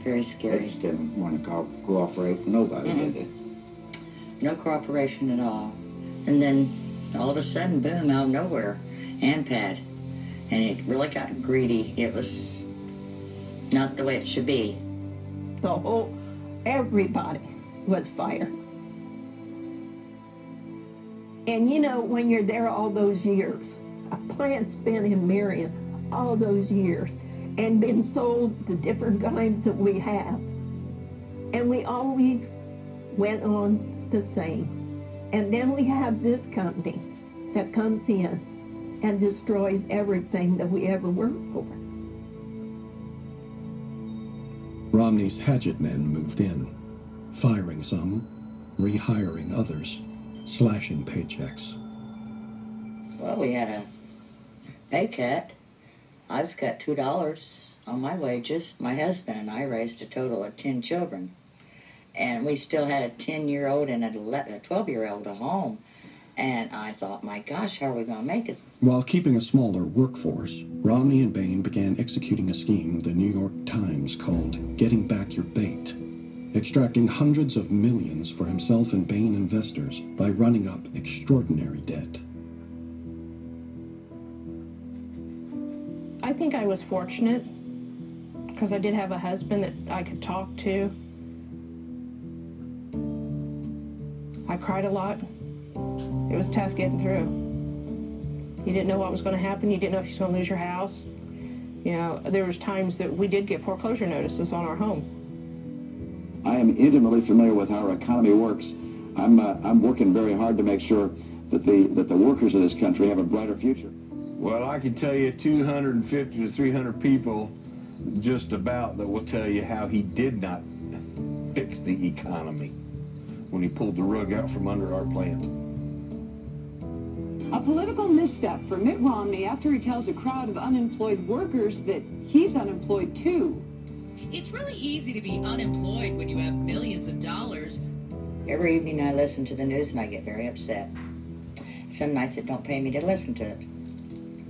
Very scary. They just didn't want to cooperate with nobody, did they? No cooperation at all. And then all of a sudden, boom, out of nowhere, AMPAD. And it really got greedy. It was not the way it should be. Everybody was fired. And you know, when you're there all those years, a plant's been in Marion all those years and been sold the different times that we have. And we always went on the same. And then we have this company that comes in and destroys everything that we ever worked for. Romney's hatchet men moved in, firing some, rehiring others, slashing paychecks. Well, we had a pay cut. I was cut $2 on my wages. My husband and I raised a total of 10 children. And we still had a 10-year-old and a 12-year-old at home. And I thought, my gosh, how are we going to make it? While keeping a smaller workforce, Romney and Bain began executing a scheme the New York Times called Getting Back Your Bait, extracting hundreds of millions for himself and Bain investors by running up extraordinary debt. I think I was fortunate because I did have a husband that I could talk to. I cried a lot. It was tough getting through. You didn't know what was going to happen. You didn't know if you was going to lose your house. You know, there was times that we did get foreclosure notices on our home. I am intimately familiar with how our economy works. I'm working very hard to make sure that the workers of this country have a brighter future. Well, I can tell you 250 to 300 people just about that will tell you how he did not fix the economy when he pulled the rug out from under our plant. A political misstep for Mitt Romney after he tells a crowd of unemployed workers that he's unemployed too. It's really easy to be unemployed when you have millions of dollars. Every evening I listen to the news and I get very upset. Some nights it don't pay me to listen to it.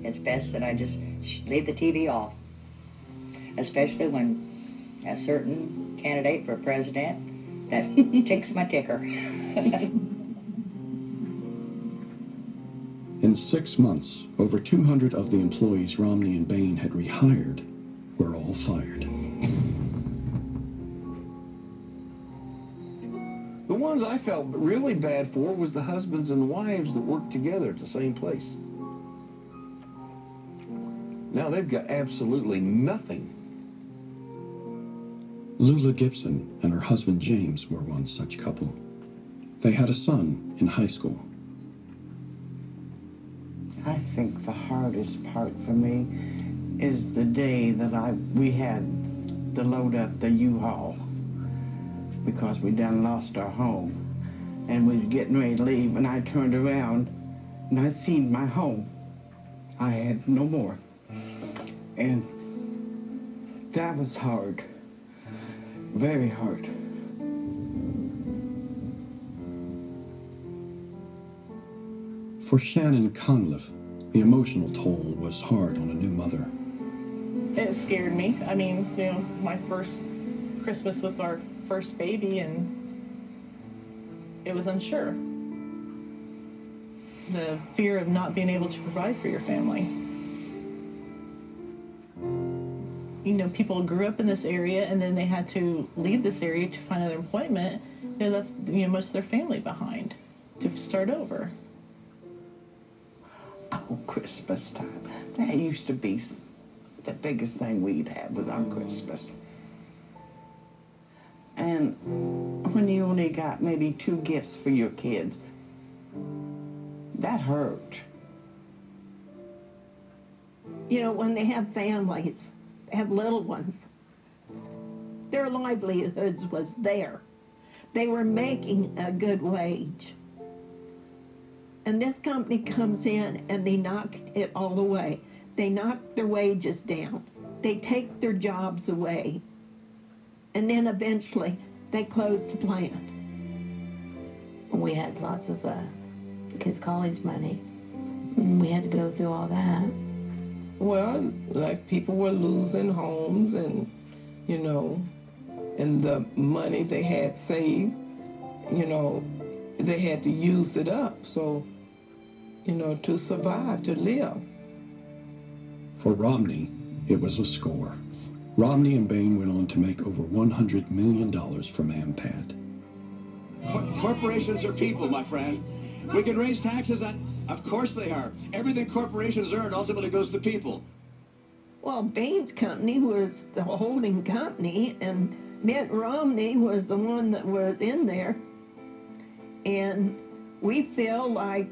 It's best that I just leave the TV off, especially when a certain candidate for president that ticks my ticker. In 6 months, over 200 of the employees Romney and Bain had rehired were all fired. The ones I felt really bad for was the husbands and wives that worked together at the same place. Now they've got absolutely nothing. Lula Gibson and her husband James were one such couple. They had a son in high school. I think the hardest part for me is the day that we had to load up the U-Haul because we done lost our home and we was getting ready to leave, and I turned around and I seen my home. I had no more. And that was hard, very hard. For Shannon Conliffe, the emotional toll was hard on a new mother. It scared me. I mean, you know, my first Christmas with our first baby, and it was unsure. The fear of not being able to provide for your family. You know, people grew up in this area and then they had to leave this area to find another employment. They left, you know, most of their family behind to start over. Oh, Christmas time. That used to be the biggest thing we'd have was on Christmas. And when you only got maybe 2 gifts for your kids, that hurt. You know, when they have families, they have little ones, their livelihoods was there. They were making a good wage. And this company comes in and they knock it all away. They knock their wages down. They take their jobs away. And then eventually they close the plant. We had lots of kids' college money. And we had to go through all that. Well, like people were losing homes and, you know, And the money they had saved, you know, they had to use it up. So, you know, to survive, to live. For Romney, it was a score. Romney and Bain went on to make over $100 million from AMPAT. Corporations are people, my friend. We can raise taxes on... Of course they are. Everything corporations earn ultimately goes to people. Well, Bain's company was the holding company, and Mitt Romney was the one that was in there. And we feel like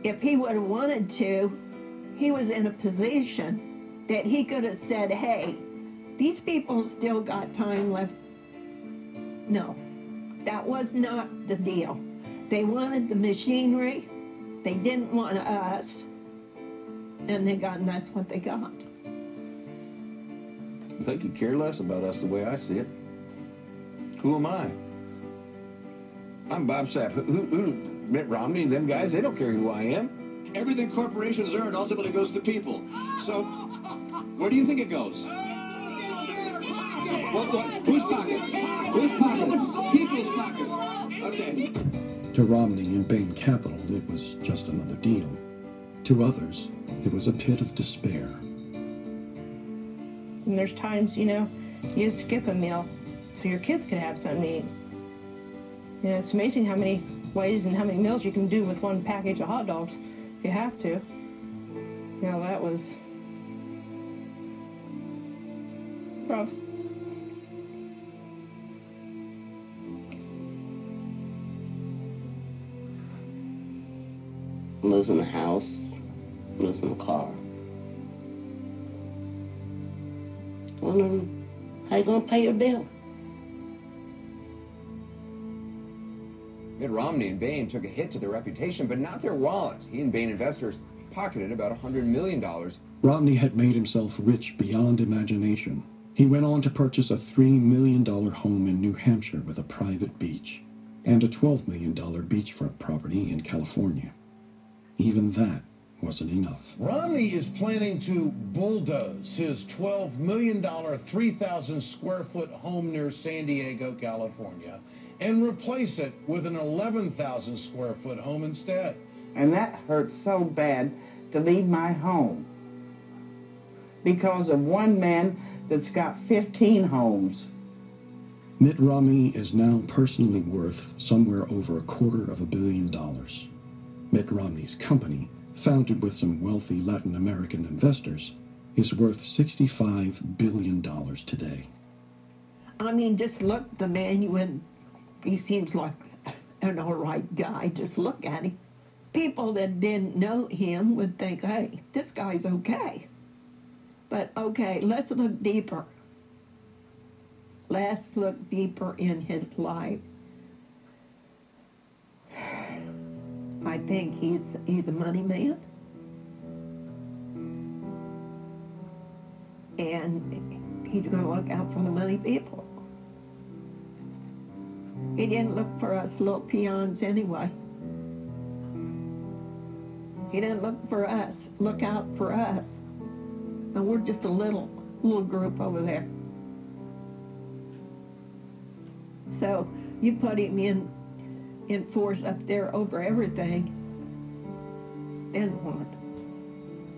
if he would have wanted to, he was in a position that he could have said, hey, these people still got time left. No, that was not the deal. They wanted the machinery, they didn't want us, and that's what they got. They could care less about us the way I see it. Who am I? I'm Bob Sapp. Who Mitt Romney and them guys, they don't care who I am. Everything corporations earn ultimately goes to people. So, where do you think it goes? Whose pockets? Whose pockets? People's pockets. Okay. To Romney and Bain Capital, it was just another deal. To others, it was a pit of despair. And there's times, you know, you skip a meal so your kids can have something to eat. You know, it's amazing how many ways and how many meals you can do with one package of hot dogs if you have to. You know, that was rough. Losing a house, losing a car. Wondering how you gonna pay your bill. Mitt Romney and Bain took a hit to their reputation, but not their wallets. He and Bain investors pocketed about $100 million. Romney had made himself rich beyond imagination. He went on to purchase a $3 million home in New Hampshire with a private beach, and a $12 million beachfront property in California. Even that wasn't enough. Romney is planning to bulldoze his $12 million, 3,000 square foot home near San Diego, California, and replace it with an 11,000 square foot home instead. And that hurt so bad to leave my home because of one man that's got 15 homes. Mitt Romney is now personally worth somewhere over $250 million. Mitt Romney's company, founded with some wealthy Latin American investors, is worth $65 billion today. I mean, just look at the man, he seems like an all right guy. Just look at him. People that didn't know him would think, hey, this guy's okay. But okay, let's look deeper. Let's look deeper in his life. I think he's a money man. And he's going to look out for the money people. He didn't look for us little peons anyway. He didn't look for us, look out for us. And we're just a little group over there. So you put him in force up there over everything, then what?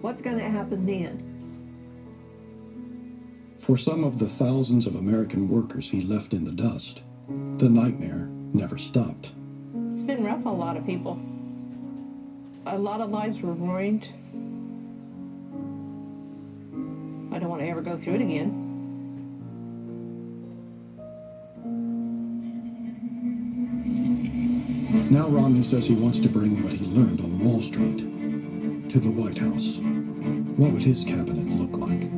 What's going to happen then? For some of the thousands of American workers he left in the dust, the nightmare never stopped. It's been rough on a lot of people. A lot of lives were ruined. I don't want to ever go through it again. Now Romney says he wants to bring what he learned on Wall Street to the White House. What would his cabinet look like?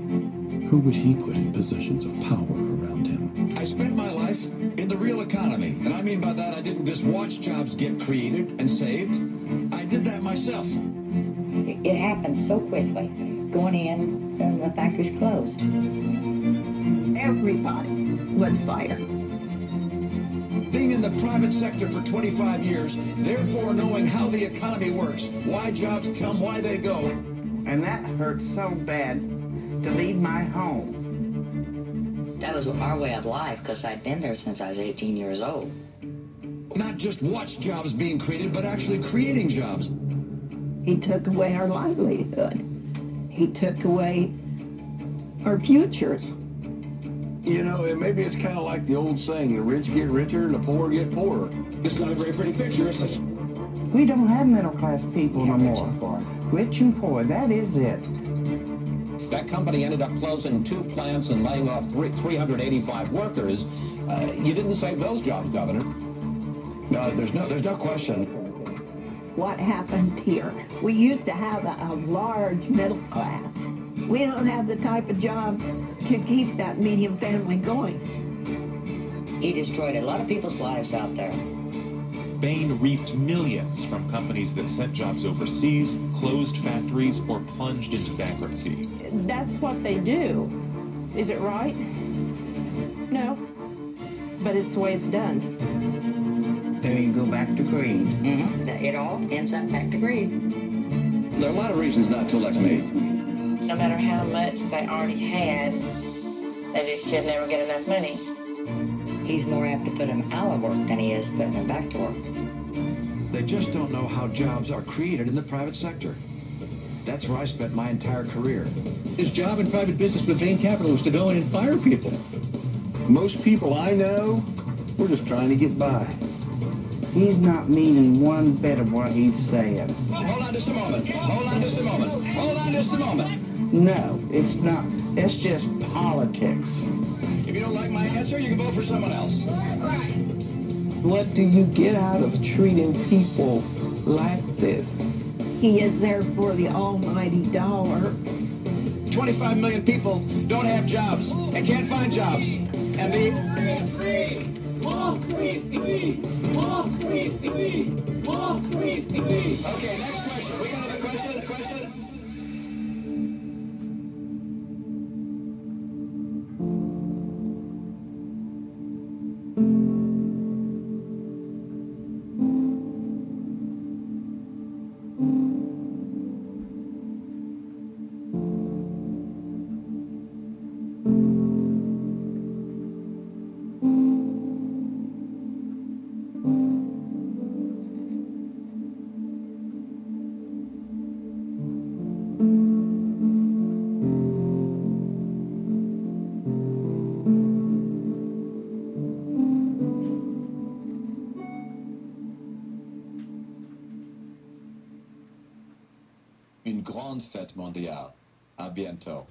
Who would he put in positions of power around him? I spent my life in the real economy, and I mean by that I didn't just watch jobs get created and saved. I did that myself. It happened so quickly. Going in, and the factory's closed. Everybody was fired. Being in the private sector for 25 years, therefore knowing how the economy works, why jobs come, why they go. And that hurt so bad to leave my home. That was our way of life, because I'd been there since I was 18 years old. Not just watch jobs being created, but actually creating jobs. He took away our livelihood. He took away our futures. You know, maybe it's kind of like the old saying, the rich get richer and the poor get poorer. It's not a very pretty picture, is it? We don't have middle-class people no more. Rich and poor, that is it. That company ended up closing 2 plants and laying off 385 workers. You didn't save those jobs, Governor. No, there's no question. What happened here? We used to have a large middle class. We don't have the type of jobs to keep that medium family going. He destroyed a lot of people's lives out there. Bain reaped millions from companies that sent jobs overseas, closed factories, or plunged into bankruptcy. That's what they do. Is it right? No. But it's the way it's done. There you go back to greed. Mm-hmm. It all ends up back to greed. There are a lot of reasons not to elect me. No matter how much they already had, they just should never get enough money. He's more apt to put them out of work than he is putting them back to work. They just don't know how jobs are created in the private sector. That's where I spent my entire career. His job in private business with Bain Capital was to go in and fire people. Most people I know, we're just trying to get by. He's not meaning one bit of what he's saying. Hold on just a moment. Hold on just a moment. Hold on just a moment. No, it's not. It's just politics. If you don't like my answer, you can vote for someone else. What do you get out of treating people like this? He is there for the almighty dollar. 25 million people don't have jobs and can't find jobs. And Wall Street free! Wall Street free! Wall Street free! Okay, next question. We got another question? Une grande fête mondiale. À bientôt.